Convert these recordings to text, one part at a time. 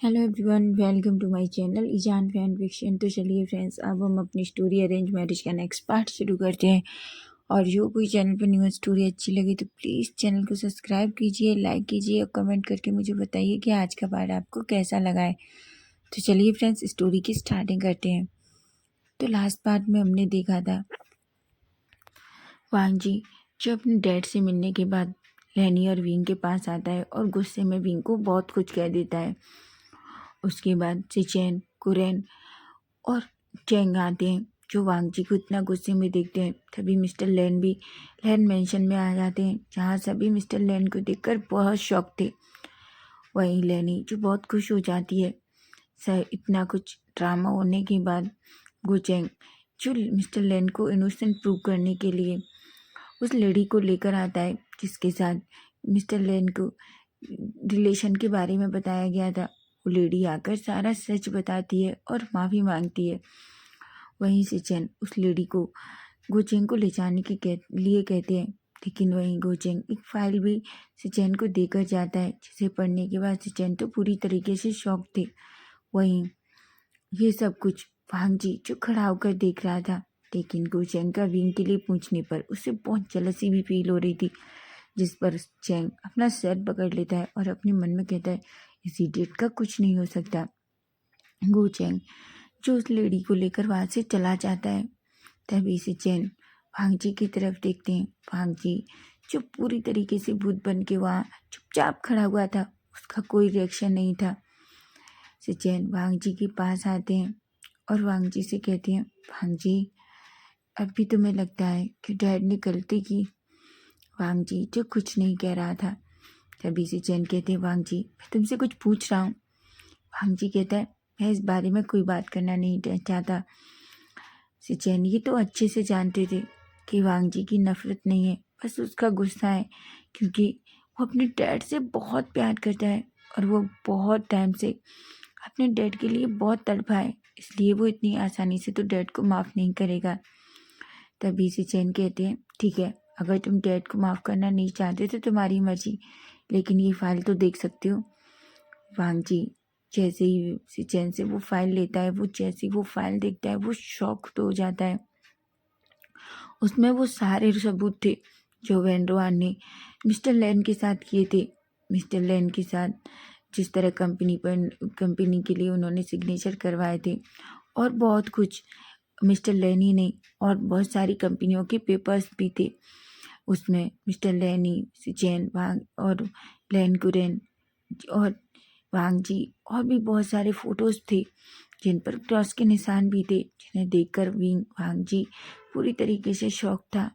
Hello everyone, welcome to my channel ईजान fan fiction. तो चलिए फ्रेंड्स, अब हम अपनी स्टोरी अरेंज मैरिज का नेक्स्ट पार्ट शुरू करते हैं। और जो कोई चैनल पर न्यू स्टोरी अच्छी लगी तो प्लीज़ चैनल को सब्सक्राइब कीजिए, लाइक कीजिए और कमेंट करके मुझे बताइए कि आज का पार्ट आपको कैसा लगा है। तो चलिए फ्रेंड्स, स्टोरी की स्टार्टिंग करते हैं। तो लास्ट पार्ट में हमने देखा था वांग जी जो अपने डैड से मिलने के बाद लैनी और विंग के पास आता है और गुस्से में विंग को बहुत कुछ कह देता है। उसके बाद सिचेन, कुरेन और चेंग आते हैं जो वांग जी को इतना गुस्से में देखते हैं। तभी मिस्टर लैन भी लैन मेंशन में आ जाते हैं, जहाँ सभी मिस्टर लैन को देखकर बहुत शॉक थे। वहीं लैनी जो बहुत खुश हो जाती है। सर, इतना कुछ ड्रामा होने के बाद गुचेंग जो मिस्टर लैन को इनोसेंट प्रूव करने के लिए उस लेडी को लेकर आता है जिसके साथ मिस्टर लैन को रिलेशन के बारे में बताया गया था। वो लेडी आकर सारा सच बताती है और माफ़ी मांगती है। वहीं से चैन उस लेडी को गोचेंग को ले जाने के लिए कहते हैं, लेकिन वहीं गोचेंग एक फाइल भी सिचेन को देकर जाता है, जिसे पढ़ने के बाद सिचेन तो पूरी तरीके से शॉक थे। वहीं ये सब कुछ वांग जी जो खड़ा होकर देख रहा था, लेकिन गोचेंग का विंग के लिए पूछने पर उसे बहुत जलसी भी फील हो रही थी, जिस पर चैंग अपना सर पकड़ लेता है और अपने मन में कहता है, इस इडियट का कुछ नहीं हो सकता। गोचेंग जो उस लेडी को लेकर वहां से चला जाता है। तभी से चैन वांग जी की तरफ देखते हैं। वांग जी जो पूरी तरीके से भूत बन के वहाँ चुपचाप खड़ा हुआ था, उसका कोई रिएक्शन नहीं था। सिचेन वांग जी के पास आते हैं और वांग जी से कहते हैं, वांग जी अभी तुम्हें लगता है कि डैड ने गलती की? वांग जी जो कुछ नहीं कह रहा था। तभी सिचेन कहते हैं, वांग जी मैं तुमसे कुछ पूछ रहा हूँ। वांग जी कहता है, मैं इस बारे में कोई बात करना नहीं चाहता। सिचेन ये तो अच्छे से जानते थे कि वांग जी की नफरत नहीं है, बस उसका गुस्सा है, क्योंकि वो अपने डैड से बहुत प्यार करता है और वो बहुत टाइम से अपने डैड के लिए बहुत तड़पा है, इसलिए वो इतनी आसानी से तो डैड को माफ़ नहीं करेगा। तभी सिचेन कहते हैं, ठीक है, अगर तुम डैड को माफ़ करना नहीं चाहते तो तुम्हारी मर्जी, लेकिन ये फाइल तो देख सकते हो। वांग जी जैसे ही सिचेन से वो फाइल लेता है, वो जैसे ही वो फाइल देखता है वो शॉक हो जाता है। उसमें वो सारे सबूत थे जो वेंड्रोआन ने मिस्टर लैन के साथ किए थे। मिस्टर लैन के साथ जिस तरह कंपनी के लिए उन्होंने सिग्नेचर करवाए थे और बहुत कुछ मिस्टर लैन ही नहीं, और बहुत सारी कंपनियों के पेपर्स भी थे उसमें। मिस्टर लैनी, सिचेन वांग और लैन कुरेन और वांग जी और भी बहुत सारे फोटोज थे जिन पर क्रॉस के निशान भी थे, जिन्हें देखकर वांग जी पूरी तरीके से शॉक था।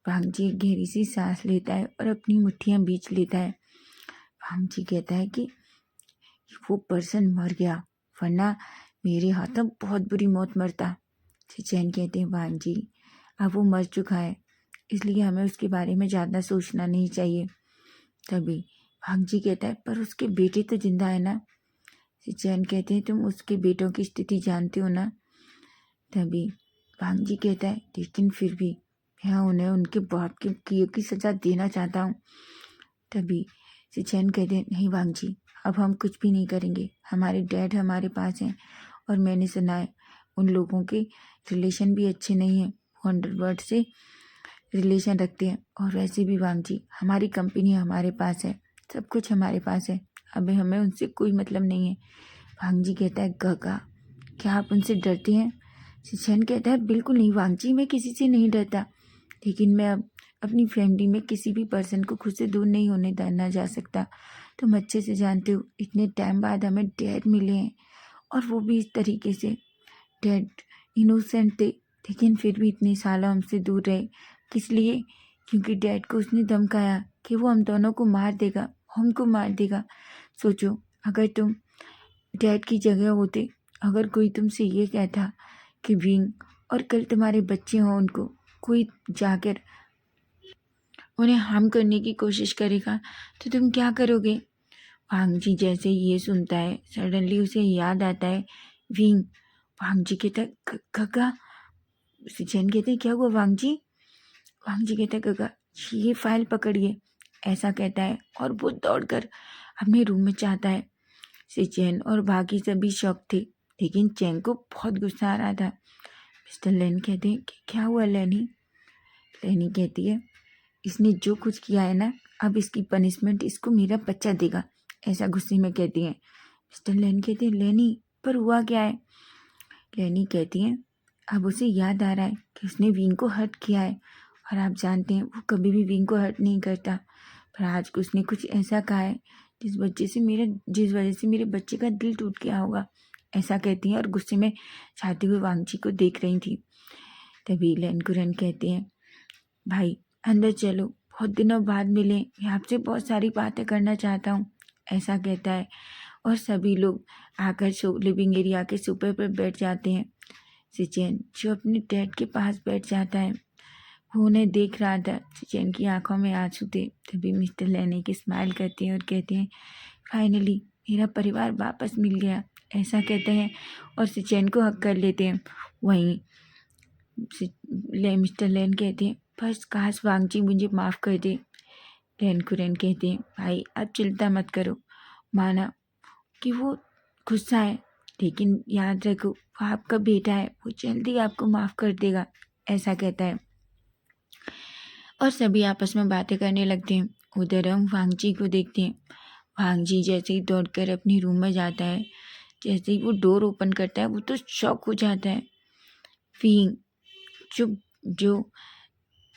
वांग जी गहरी सी सांस लेता है और अपनी मुट्ठियां बींच लेता है। वांग जी कहता है कि वो पर्सन मर गया, वरना मेरे हाथों बहुत बुरी मौत मरता। सिचेन कहते हैं, वांग जी अब वो मर चुका है, इसलिए हमें उसके बारे में ज़्यादा सोचना नहीं चाहिए। तभी वांग जी कहता है, पर उसके बेटे तो जिंदा है ना? सिचेन कहते हैं, तुम उसके बेटों की स्थिति जानते हो ना? तभी वांग जी कहता है, लेकिन फिर भी मैं उन्हें उनके बाप के किए की सजा देना चाहता हूँ। तभी सिचेन कहते हैं, नहीं वांग जी, अब हम कुछ भी नहीं करेंगे, हमारे डैड हमारे पास हैं और मैंने सुना है उन लोगों के रिलेशन भी अच्छे नहीं हैं, वो अंडरवर्ल्ड से रिलेशन रखते हैं। और वैसे भी वांग जी हमारी कंपनी हमारे पास है, सब कुछ हमारे पास है, अभी हमें उनसे कोई मतलब नहीं है। वांग जी कहता है, गगा क्या आप उनसे डरते हैं? सिचेन कहता है, बिल्कुल नहीं वांग जी, मैं किसी से नहीं डरता, लेकिन मैं अब अपनी फैमिली में किसी भी पर्सन को खुद से दूर नहीं होने देना जा सकता। तुम अच्छे से जानते हो इतने टाइम बाद हमें डैड मिले हैं, और वो भी इस तरीके से। डैड इनोसेंट थे, लेकिन फिर भी इतने सालों हमसे दूर रहे, किस लिए? क्योंकि डैड को उसने धमकाया कि वो हम दोनों को मार देगा, हमको मार देगा। सोचो, अगर तुम डैड की जगह होते, अगर कोई तुमसे ये कहता कि विंग और कल तुम्हारे बच्चे हों, उनको कोई जाकर उन्हें हार्म करने की कोशिश करेगा, तो तुम क्या करोगे? वांग जी जैसे ये सुनता है, सडनली उसे याद आता है विंग। वांग जी कहता है, गगा। सिचेन कहते हैं, क्या हुआ वांग जी? वांग जी कहता है, गगा ये फाइल पकड़िए, ऐसा कहता है और वो दौड़कर अपने रूम में चाहता है। सिचेन और बाकी सभी शॉक थे, लेकिन चैंग को बहुत गुस्सा आ रहा था। मिस्टर लेन कहते हैं कि क्या हुआ लेनी? लेनी कहती है इसने जो कुछ किया है ना, अब इसकी पनिशमेंट इसको मेरा बच्चा देगा, ऐसा गुस्से में कहती है। मिस्टर लेन कहते हैं लेनी पर हुआ क्या है? लेनी कहती है अब उसे याद आ रहा है कि उसने विंग को हर्ट किया है, और आप जानते हैं वो कभी भी विंग को हर्ट नहीं करता, पर आज उसने कुछ ऐसा कहा है जिस वजह से मेरे बच्चे का दिल टूट गया होगा, ऐसा कहती हैं और गुस्से में जाते हुए वांगची को देख रही थी। तभी लेन कुरन कहते हैं भाई अंदर चलो, बहुत दिनों बाद मिले, मैं आपसे बहुत सारी बातें करना चाहता हूँ, ऐसा कहता है। और सभी लोग आकर लिविंग एरिया के सोफे पर बैठ जाते हैं। सिचेन जो अपने डैड के पास बैठ जाता है, वो उन्हें देख रहा था। सिचेन की आंखों में आंसू थे। तभी मिस्टर लेने की स्माइल करते हैं और कहते हैं फाइनली मेरा परिवार वापस मिल गया, ऐसा कहते हैं और सिचेन को हक कर लेते हैं। वहीं मिस्टर लेन कहते हैं बस काश वांगची मुझे माफ़ कर दे। लेन कुरेन कहते हैं भाई आप चिंता मत करो, माना कि वो गुस्सा है, लेकिन याद रखो वो आपका बेटा है, वो जल्दी आपको माफ़ कर देगा, ऐसा कहता है। और सभी आपस में बातें करने लगते हैं। उधर हम वांगची को देखते हैं। वांगची जैसे ही दौड़कर अपने रूम में जाता है, जैसे ही वो डोर ओपन करता है वो तो शॉक हो जाता है। विंग जो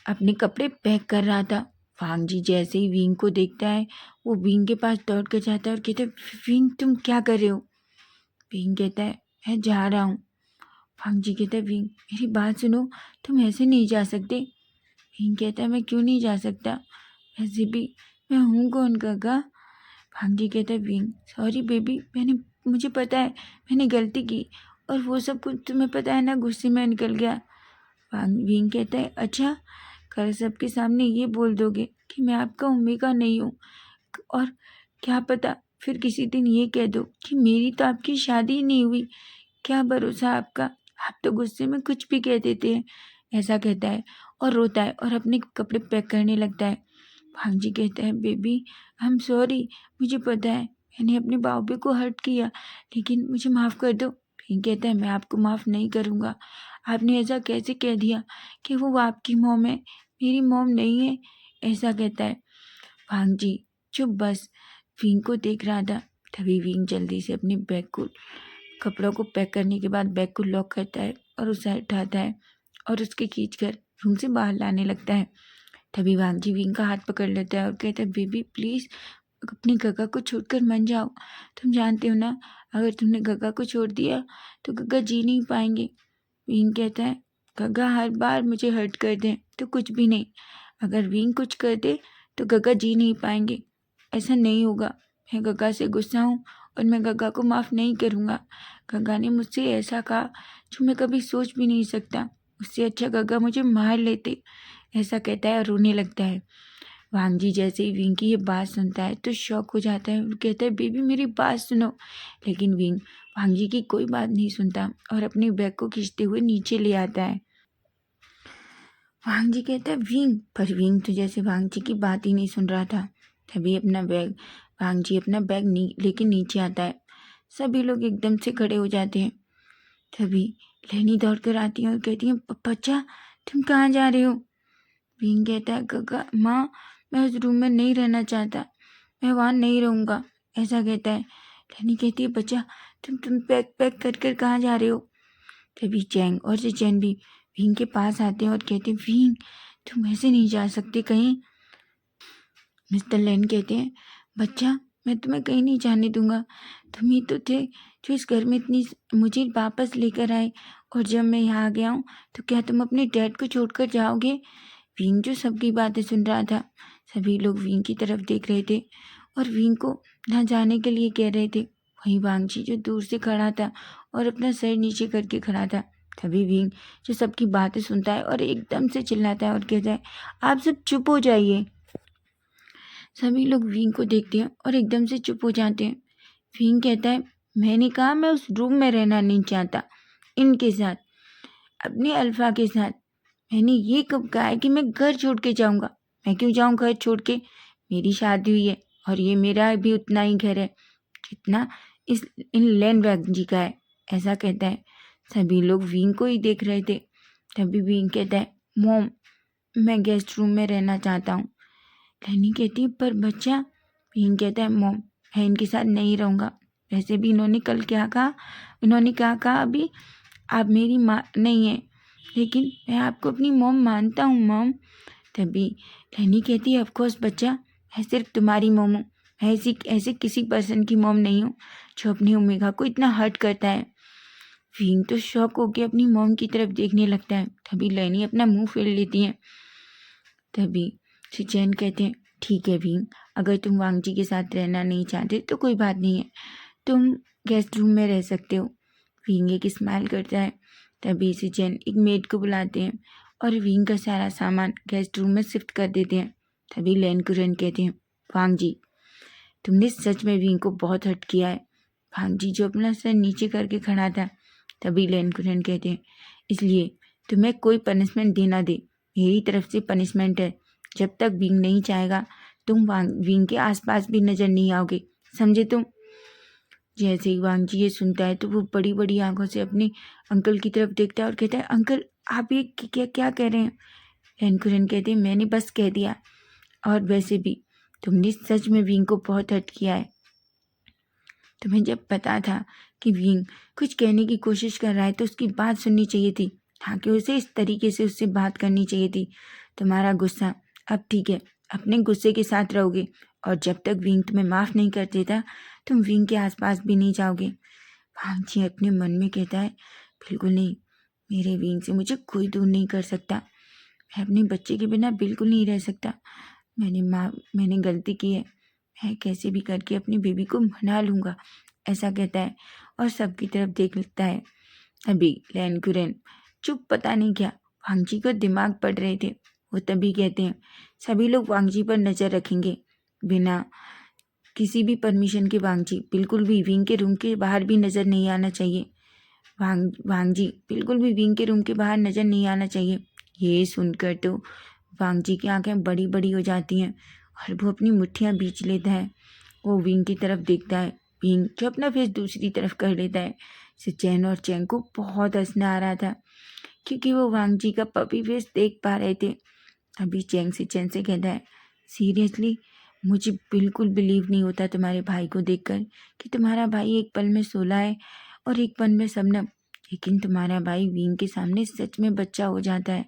अपने कपड़े पैक कर रहा था, वांगजी जैसे ही विंग को देखता है वो विंग के पास दौड़ कर जाता है और कहता है विंग तुम क्या कर रहे हो? विंग कहता है मैं जा रहा हूँ। वांगजी कहता है विंग मेरी बात सुनो, तुम ऐसे नहीं जा सकते। विंग कहता है मैं क्यों नहीं जा सकता, वैसे भी मैं हूँ कौन काका? वांगजी कहता है विंग सॉरी बेबी, मुझे पता है मैंने गलती की, और वो सब कुछ तुम्हें पता है ना, गुस्से में निकल गया। विंग कहता है अच्छा, कल सबके सामने ये बोल दोगे कि मैं आपका ओमेगा नहीं हूँ, और क्या पता फिर किसी दिन ये कह दो कि मेरी तो आपकी शादी ही नहीं हुई, क्या भरोसा आपका, आप तो गुस्से में कुछ भी कह देते हैं, ऐसा कहता है और रोता है और अपने कपड़े पैक करने लगता है। भांजी कहता है बेबी आई एम सॉरी, मुझे पता है मैंने अपने बाबू को हर्ट किया, लेकिन मुझे माफ़ कर दो। फिर कहता है मैं आपको माफ़ नहीं करूँगा, आपने ऐसा कैसे कह दिया कि वो आपकी मॉम है, मेरी मॉम नहीं है, ऐसा कहता है। भांजी चुप बस विंग को देख रहा था। तभी विंग जल्दी से अपने बैग को, कपड़ों को पैक करने के बाद बैग को लॉक करता है और उसे उठाता है और उसके खींचकर रूम से बाहर लाने लगता है। तभी वांगजी विंग का हाथ पकड़ लेता है और कहता है बेबी प्लीज़ अपनी गगा को छोड़कर मन जाओ, तुम जानते हो ना अगर तुमने गगा को छोड़ दिया तो गगा जी नहीं पाएंगे। विंग कहता है गगा हर बार मुझे हर्ट कर दे तो कुछ भी नहीं, अगर विंग कुछ कर दे तो गगा जी नहीं पाएंगे, ऐसा नहीं होगा, मैं गगा से गुस्सा हूँ और मैं गगा को माफ़ नहीं करूँगा। गगा ने मुझसे ऐसा कहा जो मैं कभी सोच भी नहीं सकता, उससे अच्छा गगा मुझे मार लेते, ऐसा कहता है और रोने लगता है। वांगजी जैसे ही विंग की ये बात सुनता है तो शॉक हो जाता है, वो कहता है बेबी मेरी बात सुनो, लेकिन विंग वांगजी की कोई बात नहीं सुनता और अपने बैग को खींचते हुए नीचे ले आता है। वांगजी कहता है विंग, पर विंग तो जैसे वांगजी की बात ही नहीं सुन रहा था। तभी वांगजी अपना बैग लेके नीचे आता है। सभी लोग एकदम से खड़े हो जाते हैं। तभी लेनी दौड़ कर आती है और कहती है बच्चा तुम कहाँ जा रहे हो? विंग कहता है गगा माँ मैं उस रूम में नहीं रहना चाहता, मैं वहाँ नहीं रहूँगा, ऐसा कहता है। लेनी कहती है बच्चा तुम पैक कर कहाँ जा रहे हो? तभी चैंग और सिचेन भी विंग के पास आते हैं और कहते हैं विंग तुम ऐसे नहीं जा सकते कहीं। मिस्टर लेन कहते हैं बच्चा मैं तुम्हें कहीं नहीं जाने दूंगा, तुम ही तो थे जो इस घर में इतनी मुझे वापस लेकर आए, और जब मैं यहाँ आ गया हूँ तो क्या तुम अपने डैड को छोड़कर जाओगे? विंग जो सबकी बातें सुन रहा था, सभी लोग विंग की तरफ देख रहे थे और विंग को ना जाने के लिए कह रहे थे। वहीं वांगची जो दूर से खड़ा था और अपना सर नीचे करके खड़ा था। तभी विंग जो सबकी बातें सुनता है और एकदम से चिल्लाता है और कहता है आप सब चुप हो जाइए। सभी लोग विंग को देखते हैं और एकदम से चुप हो जाते हैं। विंग कहता है मैंने कहा मैं उस रूम में रहना नहीं चाहता इनके साथ, अपने अल्फा के साथ, मैंने ये कब कहा है कि मैं घर छोड़ के जाऊंगा? मैं क्यों जाऊं घर छोड़ के? मेरी शादी हुई है और ये मेरा भी उतना ही घर है जितना इस इन लेन वांगजी का है, ऐसा कहता है। सभी लोग विंग को ही देख रहे थे। तभी विंग कहता है, मॉम मैं गेस्ट रूम में रहना चाहता हूँ। लैनी कहती है, पर बच्चा। विंग कहता है, मॉम मैं इनके साथ नहीं रहूँगा। वैसे भी इन्होंने कल क्या कहा, इन्होंने क्या कहा अभी, आप मेरी माँ नहीं है, लेकिन मैं आपको अपनी मॉम मानता हूँ मॉम। तभी लैनी कहती है, ऑफकोर्स बच्चा, मैं सिर्फ तुम्हारी मॉम हूँ, मैं ऐसे किसी पर्सन की मॉम नहीं हूँ जो अपनी ओमेगा को इतना हर्ट करता है। विंग तो शॉक होकर अपनी मॉम की तरफ देखने लगता है। तभी लैनी अपना मुंह फेर लेती है। तभी शिचेन कहते हैं, ठीक है विंग, अगर तुम वांगजी के साथ रहना नहीं चाहते तो कोई बात नहीं है, तुम गेस्ट रूम में रह सकते हो। विंग एक स्माइल करता है। तभी शिचेन एक मेड को बुलाते हैं और विंग का सारा सामान गेस्ट रूम में शिफ्ट कर देते हैं। तभी लैन कुरन कहते हैं, वांगजी तुमने सच में विंग को बहुत हर्ट किया है। वांगजी जो अपना सर नीचे करके खड़ा था। तभी लैन कुरन कहते हैं, इसलिए तुम्हें कोई पनिशमेंट देना दे, मेरी तरफ से पनिशमेंट है, जब तक विंग नहीं चाहेगा तुम विंग के आसपास भी नजर नहीं आओगे, समझे तुम। जैसे ही वांगजी ये सुनता है तो वो बड़ी बड़ी आंखों से अपने अंकल की तरफ देखता है और कहता है, अंकल आप ये क्या क्या कह रहे हैं। लैन कुरन कहते हैं, मैंने बस कह दिया, और वैसे भी तुमने सच में विंग को बहुत हर्ट किया है। तुम्हें जब पता था कि विंग कुछ कहने की कोशिश कर रहा है तो उसकी बात सुननी चाहिए थी, हाँ कि उसे इस तरीके से उससे बात करनी चाहिए थी। तुम्हारा गुस्सा अब ठीक है, अपने गुस्से के साथ रहोगे, और जब तक विंग तुम्हें माफ़ नहीं कर देता तुम विंग के आसपास भी नहीं जाओगे। वांगजी अपने मन में कहता है, बिल्कुल नहीं, मेरे विंग से मुझे कोई दूर नहीं कर सकता, मैं अपने बच्चे के बिना बिल्कुल नहीं रह सकता। मैंने गलती की है, मैं कैसे भी करके अपनी बेबी को मना लूँगा, ऐसा कहता है और सबकी तरफ देख लेता है। अभी लैन कुरन चुप, पता नहीं क्या वांगजी को दिमाग पड़ रहे थे। वो तभी कहते हैं, सभी लोग वांगजी पर नज़र रखेंगे, बिना किसी भी परमिशन के वांगजी बिल्कुल भी विंग के रूम के बाहर भी नज़र नहीं आना चाहिए। वांगजी बिल्कुल भी विंग के रूम के बाहर नज़र नहीं आना चाहिए। ये सुनकर तो वांगजी की आंखें बड़ी बड़ी हो जाती हैं और वो अपनी मुट्ठियाँ बींच लेता है। वो विंग की तरफ देखता है। विंग जो अपना फेस दूसरी तरफ कर लेता है। सिचेन और चैंग को बहुत हंसना आ रहा था क्योंकि वो वांगजी का पपी फेस देख पा रहे थे। अभी चैंग सिचेन से कहता है, सीरियसली मुझे बिल्कुल बिलीव नहीं होता तुम्हारे भाई को देखकर कि तुम्हारा भाई एक पल में सोला है और एक पल में शबनम, लेकिन तुम्हारा भाई विंग के सामने सच में बच्चा हो जाता है।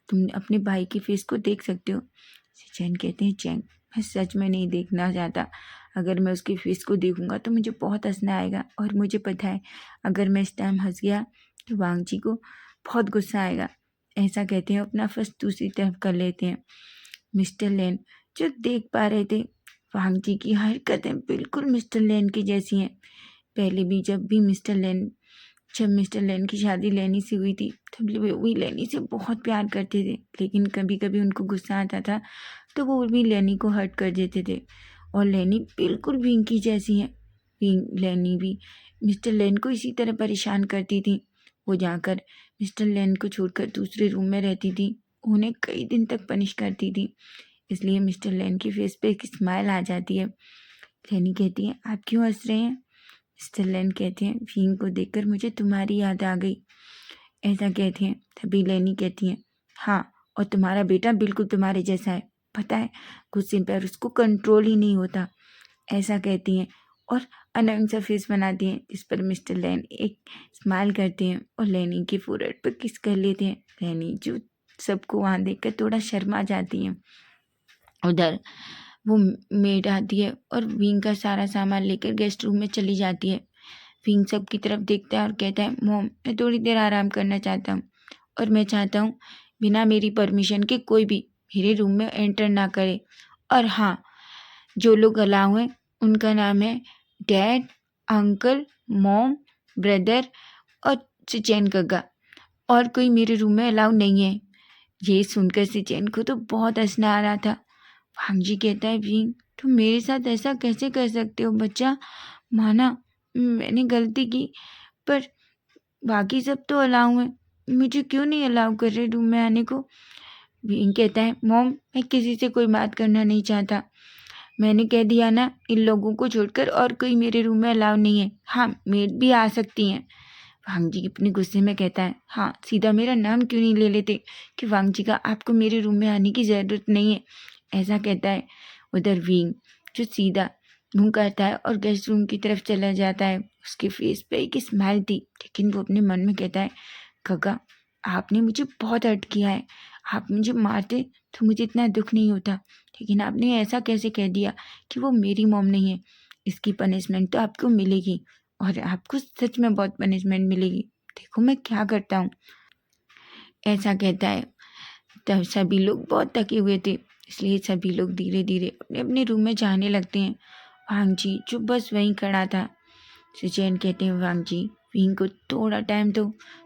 तुम अपने भाई के फेस को देख सकते हो। सिचेन कहते हैं, चैंग मैं सच में नहीं देखना चाहता, अगर मैं उसके फेस को देखूंगा तो मुझे बहुत हंसना आएगा, और मुझे पता है अगर मैं इस टाइम हंस गया तो वांगजी को बहुत गुस्सा आएगा। ऐसा कहते हैं, अपना फेस दूसरी तरफ कर लेते हैं। मिस्टर लेन जो देख पा रहे थे वांगजी की हरकतें बिल्कुल मिस्टर लेन की जैसी हैं। पहले भी जब मिस्टर लेन की शादी लेनी से हुई थी तब वो भी लेनी से बहुत प्यार करते थे, लेकिन कभी कभी उनको गुस्सा आता था तो वो भी लेनी को हर्ट कर देते थे। और लेनी बिल्कुल विंग की जैसी है। लेनी भी मिस्टर लेन को इसी तरह परेशान करती थी। वो जाकर मिस्टर लेन को छोड़कर दूसरे रूम में रहती थी, उन्हें कई दिन तक पनिश करती थी। इसलिए मिस्टर लेन के फेस पे एक स्माइल आ जाती है। लेनी कहती है, आप क्यों हंस रहे हैं। मिस्टर लेन कहते हैं, विंग को देखकर मुझे तुम्हारी याद आ गई, ऐसा कहते हैं। तभी लेनी कहती है, हाँ और तुम्हारा बेटा बिल्कुल तुम्हारे जैसा है, पता है गुस्से पर उसको कंट्रोल ही नहीं होता, ऐसा कहती हैं और अनंग सा फेस बनाती हैं, जिस पर मिस्टर लेन एक स्माइल करते हैं और लेनी के फोrehead पर किस कर लेते हैं। लेनी जो सबको वहाँ देखकर थोड़ा शर्मा जाती हैं। उधर वो मेड आती है और विंग का सारा सामान लेकर गेस्ट रूम में चली जाती है। विंग सब की तरफ देखता है और कहता है, मॉम मैं थोड़ी देर आराम करना चाहता हूँ, और मैं चाहता हूँ बिना मेरी परमिशन के कोई भी मेरे रूम में एंटर ना करे। और हाँ, जो लोग अलाउ हैं उनका नाम है डैड, अंकल, मॉम, ब्रदर और सिचेन गग्गा, और कोई मेरे रूम में अलाउ नहीं है। ये सुनकर सिचेन को तो बहुत हंसना आ रहा था। वांगजी कहता है, विंग तुम मेरे साथ ऐसा कैसे कर सकते हो बच्चा, माना मैंने गलती की, पर बाकी सब तो अलाउ हैं, मुझे क्यों नहीं अलाउ कर रहे रूम में आने को। विंग कहता है, मॉम मैं किसी से कोई बात करना नहीं चाहता, मैंने कह दिया ना, इन लोगों को छोड़कर और कोई मेरे रूम में अलाउ नहीं है। हाँ, मेड भी आ सकती हैं। वांग जी अपने गुस्से में कहता है, हाँ सीधा मेरा नाम क्यों नहीं ले लेते कि वांग जी का आपको मेरे रूम में आने की ज़रूरत नहीं है, ऐसा कहता है। उधर विंग जो सीधा मुंह करता है और गेस्ट रूम की तरफ चला जाता है। उसके फेस पे एक स्माइल थी, लेकिन वो अपने मन में कहता है, गगा आपने मुझे बहुत हर्ट किया है। आप मुझे मारते तो मुझे इतना दुख नहीं होता, लेकिन आपने ऐसा कैसे कह दिया कि वो मेरी मॉम नहीं है। इसकी पनिशमेंट तो आपको मिलेगी, और आपको सच में बहुत पनिशमेंट मिलेगी। देखो मैं क्या करता हूँ, ऐसा कहता है। तब सभी लोग बहुत थके हुए थे, इसलिए सभी लोग धीरे धीरे अपने अपने रूम में जाने लगते हैं। वांग जी जो बस वहीं खड़ा था। सुचैन कहते हैं, वांग जी विंग को थोड़ा टाइम दो,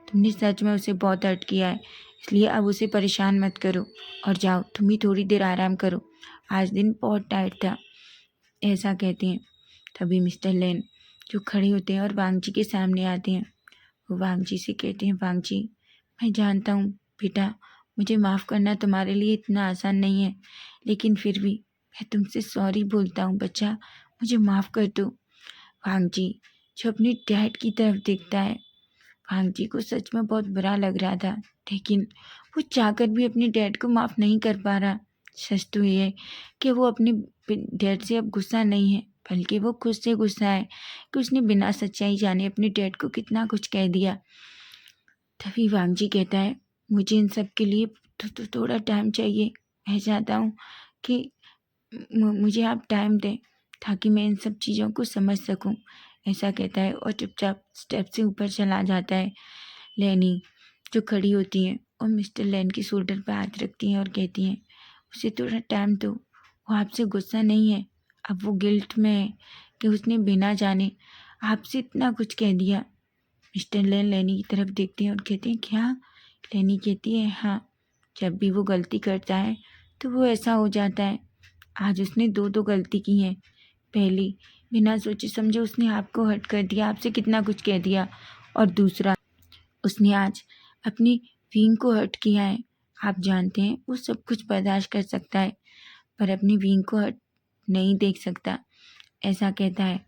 तुमने सच में उसे बहुत हर्ट किया है, इसलिए अब उसे परेशान मत करो और जाओ तुम भी थोड़ी देर आराम करो, आज दिन बहुत टायर्ड था, ऐसा कहते हैं। तभी मिस्टर लेन जो खड़े होते हैं और वांग जी के सामने आते हैं। वो वांग जी से कहते हैं, वांग जी मैं जानता हूँ बेटा, मुझे माफ़ करना तुम्हारे लिए इतना आसान नहीं है, लेकिन फिर भी मैं तुमसे सॉरी बोलता हूँ बच्चा, मुझे माफ़ कर दो। वांग जी जो अपने डैड की तरफ देखता है। वांग जी को सच में बहुत बुरा लग रहा था, लेकिन वो चाहकर भी अपने डैड को माफ़ नहीं कर पा रहा। सच तो ये है कि वो अपने डैड से अब गुस्सा नहीं है, बल्कि वो खुद से गुस्सा है कि उसने बिना सच्चाई जाने अपने डैड को कितना कुछ कह दिया। तभी वांग जी कहता है, मुझे इन सब के लिए तो थोड़ा टाइम चाहिए। मैं चाहता हूँ कि मुझे आप टाइम दें ताकि मैं इन सब चीज़ों को समझ सकूं, ऐसा कहता है और चुपचाप स्टेप से ऊपर चला जाता है। लेनी जो खड़ी होती हैं और मिस्टर लेन की शोल्डर पर हाथ रखती हैं और कहती हैं, उसे थोड़ा टाइम दो, वो आपसे गुस्सा नहीं है, अब वो गिल्ट में है कि उसने बिना जाने आपसे इतना कुछ कह दिया। मिस्टर लेन लेनी की तरफ देखते हैं और कहते हैं, क्या? लेनी कहती है, हाँ, जब भी वो गलती करता है तो वो ऐसा हो जाता है। आज उसने दो गलती की हैं। पहली, बिना सोचे समझे उसने आपको हर्ट कर दिया, आपसे कितना कुछ कह दिया, और दूसरा उसने आज अपनी विंग को हर्ट किया है। आप जानते हैं वो सब कुछ बर्दाश्त कर सकता है, पर अपनी विंग को हर्ट नहीं देख सकता, ऐसा कहता है।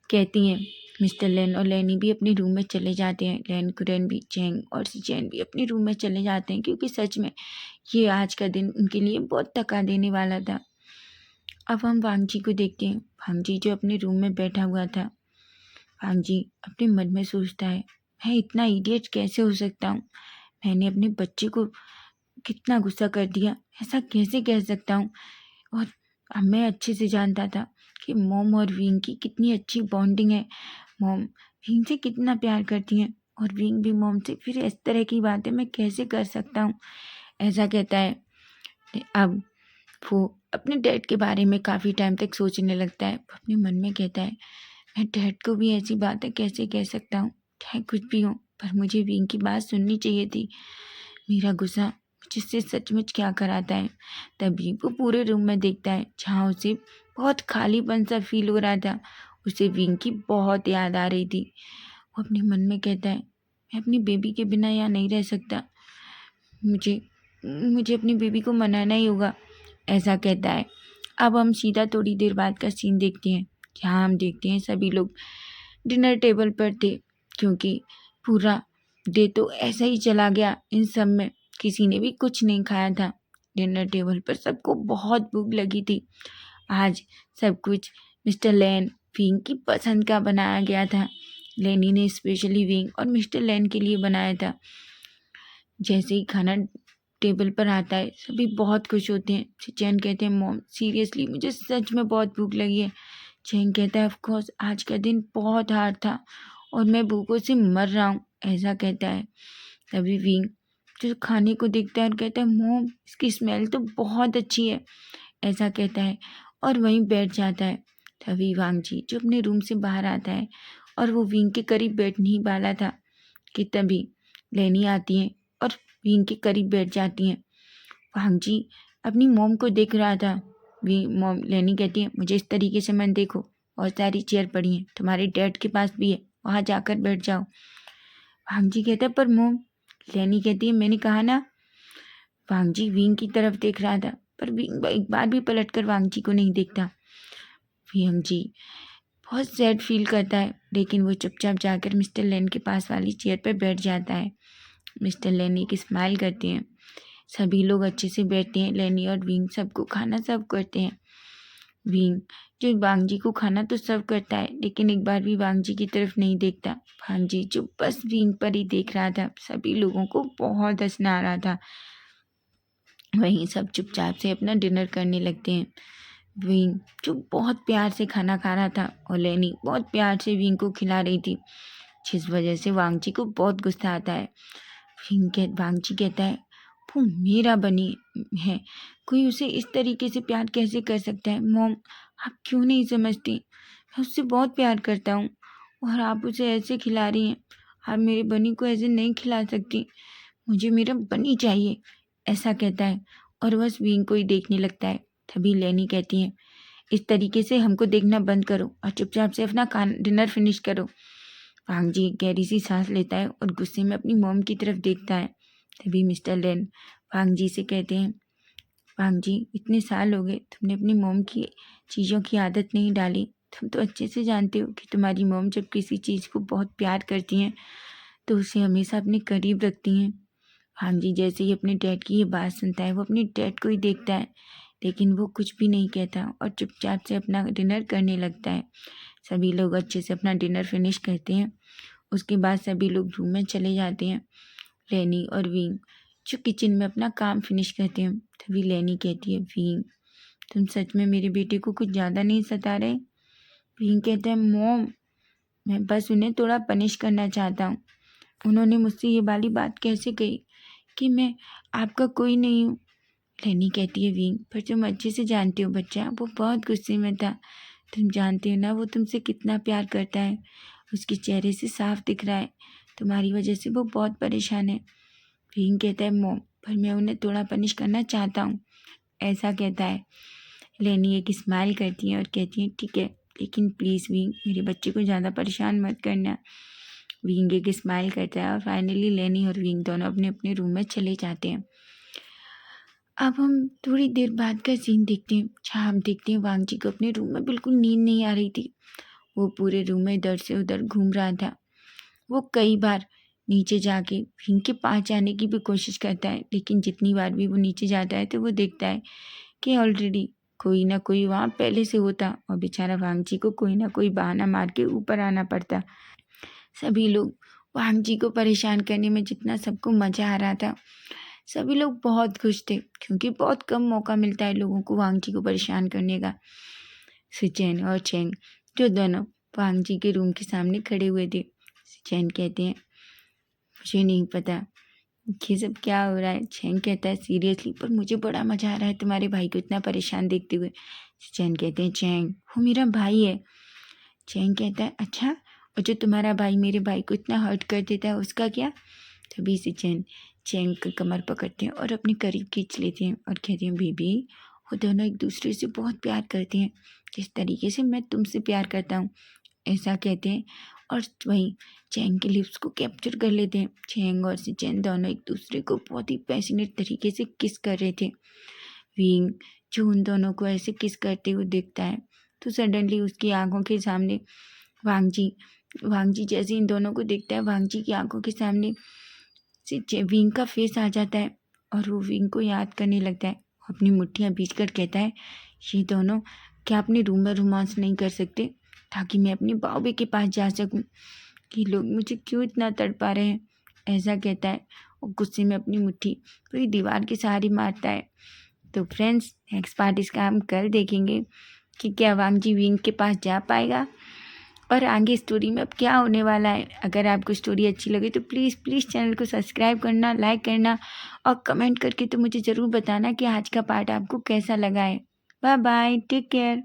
कहती हैं मिस्टर लेन और लेनी भी अपने रूम में चले जाते हैं। लेन कुरेन भी, चैंग और सिचैन भी अपने रूम में चले जाते हैं, क्योंकि सच में ये आज का दिन उनके लिए बहुत थका देने वाला था। अब हम वांग जी को देखते हैं। वांग जी जो अपने रूम में बैठा हुआ था। वांग जी अपने मन में सोचता है, मैं इतना इडियट कैसे हो सकता हूँ, मैंने अपने बच्चे को कितना गुस्सा कर दिया, ऐसा कैसे कह सकता हूँ। और अब मैं अच्छे से जानता था कि मॉम और विंग की कितनी अच्छी बॉन्डिंग है, मॉम विंग से कितना प्यार करती हैं और विंग भी मॉम से, फिर इस तरह की बातें मैं कैसे कर सकता हूँ, ऐसा कहता है। अब वो अपने डैड के बारे में काफ़ी टाइम तक सोचने लगता है। वो अपने मन में कहता है, मैं डैड को भी ऐसी बातें कैसे कह सकता हूँ, चाहे कुछ भी हो, पर मुझे विंग की बात सुननी चाहिए थी। मेरा गुस्सा मुझसे सचमुच क्या कराता है। तभी वो पूरे रूम में देखता है जहाँ उसे बहुत खालीपन सा फील हो रहा था। उसे विंग की बहुत याद आ रही थी। वो अपने मन में कहता है, मैं अपनी बेबी के बिना यहाँ नहीं रह सकता, मुझे मुझे अपनी बेबी को मनाना ही होगा, ऐसा कहता है। अब हम सीधा थोड़ी देर बाद का सीन देखते हैं, जहाँ हम देखते हैं सभी लोग डिनर टेबल पर थे, क्योंकि पूरा डे तो ऐसा ही चला गया। इन सब में किसी ने भी कुछ नहीं खाया था। डिनर टेबल पर सबको बहुत भूख लगी थी। आज सब कुछ मिस्टर लेन विंग की पसंद का बनाया गया था। लेनी ने स्पेशली विंग और मिस्टर लेन के लिए बनाया था। जैसे ही खाना टेबल पर आता है सभी बहुत खुश होते हैं। चैन कहते हैं, मॉम सीरियसली मुझे सच में बहुत भूख लगी है। चैन कहता है, ऑफ कोर्स आज का दिन बहुत हार्ड था और मैं भूखों से मर रहा हूँ, ऐसा कहता है। तभी विंग जो खाने को देखता है और कहता है, मॉम इसकी स्मेल तो बहुत अच्छी है, ऐसा कहता है और वहीं बैठ जाता है। तभी वांग जी जो अपने रूम से बाहर आता है और वो विंग के करीब बैठ नहीं वाला था कि तभी लेनी आती है और विंग के करीब बैठ जाती हैं। वांग जी अपनी मॉम को देख रहा था। मॉम लेनी कहती है, मुझे इस तरीके से मत देखो, बहुत सारी चेयर पड़ी हैं, तुम्हारे डैड के पास भी है, वहाँ जाकर बैठ जाओ। वांग जी कहता है, पर मॉम, लेनी कहती है, मैंने कहा ना। वांग जी विंग की तरफ देख रहा था, पर विंग एक बार भी पलट कर वांगजी को नहीं देखता। वांगजी बहुत सैड फील करता है, लेकिन वो चुपचाप जाकर मिस्टर लेन के पास वाली चेयर पर बैठ जाता है। मिस्टर लेन एक स्माइल करते हैं। सभी लोग अच्छे से बैठते हैं। लेनी और विंग सबको खाना सर्व करते हैं। विंग जो वांगजी को खाना तो सर्व करता है, लेकिन एक बार भी वांगजी की तरफ नहीं देखता। वांगजी जो बस विंग पर ही देख रहा था। सभी लोगों को बहुत हंसना आ रहा था। वहीं सब चुपचाप से अपना डिनर करने लगते हैं। विंग जो बहुत प्यार से खाना खा रहा था और लेनी बहुत प्यार से विंग को खिला रही थी, जिस वजह से वांगजी को बहुत गुस्सा आता है। वांगजी कहता है वो मेरा बनी है, कोई उसे इस तरीके से प्यार कैसे कर सकता है। मॉम, आप क्यों नहीं समझती, मैं उससे बहुत प्यार करता हूँ और आप उसे ऐसे खिला रही हैं। आप मेरे बनी को ऐसे नहीं खिला सकती, मुझे मेरा बनी चाहिए, ऐसा कहता है और बस विंग को ही देखने लगता है। तभी लेनी कहती है इस तरीके से हमको देखना बंद करो और चुपचाप से अपना डिनर फिनिश करो। वांगजी गहरी सी सांस लेता है और गुस्से में अपनी मॉम की तरफ देखता है। तभी मिस्टर लेन वांगजी से कहते हैं, वांगजी इतने साल हो गए तुमने अपनी मॉम की चीज़ों की आदत नहीं डाली। तुम तो अच्छे से जानते हो कि तुम्हारी मॉम जब किसी चीज़ को बहुत प्यार करती हैं तो उसे हमेशा अपने करीब रखती हैं। वांगजी जैसे ही अपने डैड की ये बात सुनता है, वो अपने डैड को ही देखता है, लेकिन वो कुछ भी नहीं कहता और चुपचाप से अपना डिनर करने लगता है। सभी लोग अच्छे से अपना डिनर फिनिश करते हैं। उसके बाद सभी लोग रूम में चले जाते हैं। लेनी और विंग जो किचन में अपना काम फिनिश करते हैं। तभी लेनी कहती है, विंग तुम सच में मेरे बेटे को कुछ ज़्यादा नहीं सता रहे। विंग कहता है, मॉम मैं बस उन्हें थोड़ा पनिश करना चाहता हूँ। उन्होंने मुझसे ये वाली बात कैसे कही कि मैं आपका कोई नहीं हूँ। लेनी कहती है, विंग पर तुम अच्छे से जानते हो बच्चा, वो बहुत गुस्से में था। तुम जानते हो ना वो तुमसे कितना प्यार करता है, उसके चेहरे से साफ दिख रहा है तुम्हारी वजह से वो बहुत परेशान है। विंग कहता है, मॉम पर मैं उन्हें थोड़ा पनिश करना चाहता हूँ, ऐसा कहता है। लेनी एक स्माइल करती है और कहती है, ठीक है, लेकिन प्लीज़ विंग मेरे बच्चे को ज़्यादा परेशान मत करना। विंग एक स्माइल करता है और फाइनली लेनी और विंग दोनों अपने अपने रूम में चले जाते हैं। अब हम थोड़ी देर बाद का सीन देखते हैं, जहाँ हम देखते हैं वांगजी को अपने रूम में बिल्कुल नींद नहीं आ रही थी। वो पूरे रूम में इधर से उधर घूम रहा था। वो कई बार नीचे जाके विंग के पास जाने की भी कोशिश करता है, लेकिन जितनी बार भी वो नीचे जाता है तो वो देखता है कि ऑलरेडी कोई ना कोई वहाँ पहले से होता और बेचारा वांगजी को कोई ना कोई बहाना मार के ऊपर आना पड़ता। सभी लोग वांगजी को परेशान करने में जितना सबको मज़ा आ रहा था, सभी लोग बहुत खुश थे, क्योंकि बहुत कम मौका मिलता है लोगों को वांगजी को परेशान करने का। सिचेन और चेंग जो दोनों वांगजी के रूम के सामने खड़े हुए थे। सिचेन कहते हैं, मुझे नहीं पता ये सब क्या हो रहा है। चेंग कहता है, सीरियसली पर मुझे बड़ा मज़ा आ रहा है तुम्हारे भाई को इतना परेशान देखते हुए। सिचेन कहते हैं, चेंग वो मेरा भाई है। चेंग कहता है, अच्छा, और जो तुम्हारा भाई मेरे भाई को इतना हर्ट कर देता है उसका क्या। तभी सिचेन चेंग की कमर पकड़ते हैं और अपने करीब खींच लेते हैं और कहते हैं, बेबी वो दोनों एक दूसरे से बहुत प्यार करते हैं, जिस तरीके से मैं तुमसे प्यार करता हूँ, ऐसा कहते हैं। और वहीं चेंग के लिप्स को कैप्चर कर लेते हैं। चेंग और सिचेन दोनों एक दूसरे को बहुत ही पैशनेट तरीके से किस कर रहे थे। विंग जो उन दोनों को ऐसे किस करते हुए देखता है तो सडनली उसकी आंखों के सामने वांगजी जैसे इन दोनों को देखता है, वांगजी की आंखों के सामने से विंग का फेस आ जाता है और वो विंग को याद करने लगता है। अपनी मुट्ठियाँ बीच कर कहता है, ये दोनों क्या अपने रूम में रोमांस नहीं कर सकते ताकि मैं अपनी बाबे के पास जा सकूं। कि लोग मुझे क्यों इतना तड़पा रहे हैं, ऐसा कहता है और गुस्से में अपनी मुट्ठी पूरी दीवार के सहारे मारता है। तो फ्रेंड्स, नेक्स्ट पार्ट इसका हम कल देखेंगे कि क्या वांगजी विंग के पास जा पाएगा और आगे स्टोरी में अब क्या होने वाला है। अगर आपको स्टोरी अच्छी लगे तो प्लीज़ चैनल को सब्सक्राइब करना, लाइक करना और कमेंट करके तो मुझे ज़रूर बताना कि आज का पार्ट आपको कैसा लगा है। Bye bye, take care.